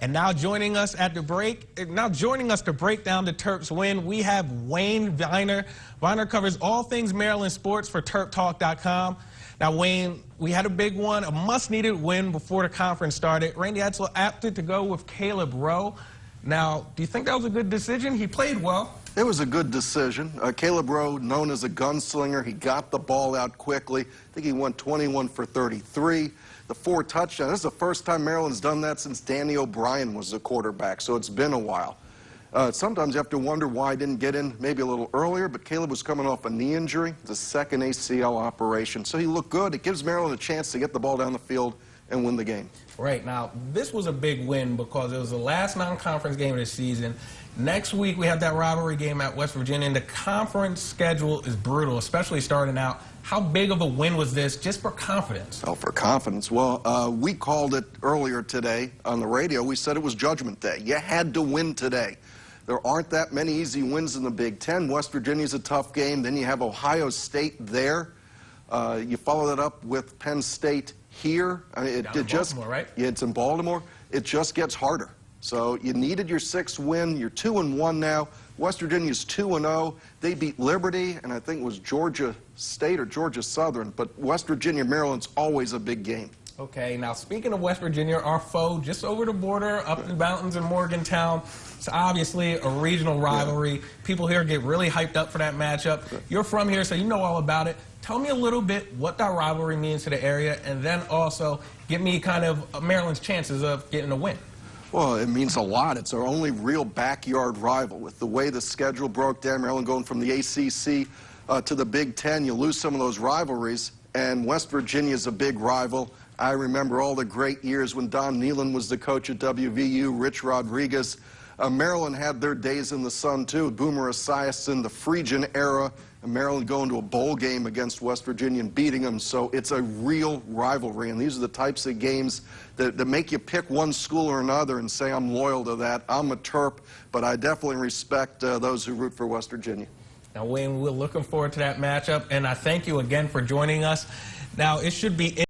And now joining us to break down the Terps win, we have Wayne Viener. Viener covers all things Maryland sports for Terptalk.com. Now, Wayne, we had a big one, a must-needed win before the conference started. Randy Edsall opted to go with Caleb Rowe. Now, do you think that was a good decision? He played well. It was a good decision. Caleb Rowe, known as a gunslinger, he got the ball out quickly. I think he went 21 for 33. The 4 touchdowns. This is the first time Maryland's done that since Danny O'Brien was the quarterback, so it's been a while. Sometimes you have to wonder why I didn't get in maybe a little earlier, but Caleb was coming off a knee injury. It's a second ACL operation, so he looked good. It gives Maryland a chance to get the ball down the field and win the game. Right. Now, this was a big win because it was the last non-conference game of the season. Next week, we have that rivalry game at West Virginia, and the conference schedule is brutal, especially starting out. How big of a win was this just for confidence? Oh, for confidence. Well, we called it earlier today on the radio. We said it was Judgment Day. You had to win today. There aren't that many easy wins in the Big Ten. West Virginia's a tough game. Then you have Ohio State there. You follow that up with Penn State here. I mean, it just, Baltimore, right? Yeah, it's in Baltimore. It just gets harder. So you needed your 6th win. You're 2-1 now. West Virginia's 2-0. They beat Liberty, and I think it was Georgia State or Georgia Southern. But West Virginia, Maryland's always a big game. Okay, now speaking of West Virginia, our foe just over the border, up the mountains in Morgantown. It's obviously a regional rivalry. Yeah. People here get really hyped up for that matchup. You're from here, so you know all about it. Tell me a little bit what that rivalry means to the area, and then also give me kind of Maryland's chances of getting a win. Well, it means a lot. It's our only real backyard rival. With the way the schedule broke down, Maryland going from the ACC to the Big Ten, you lose some of those rivalries, and West Virginia's a big rival. I remember all the great years when Don Nehlen was the coach at WVU, Rich Rodriguez. Maryland had their days in the sun, too. Boomer Esiason, the Phrygian era, and Maryland going to a bowl game against West Virginia and beating them. So it's a real rivalry, and these are the types of games that make you pick one school or another and say, I'm loyal to that. I'm a Terp, but I definitely respect those who root for West Virginia. Now, Wayne, we're looking forward to that matchup, and I thank you again for joining us. Now, it should be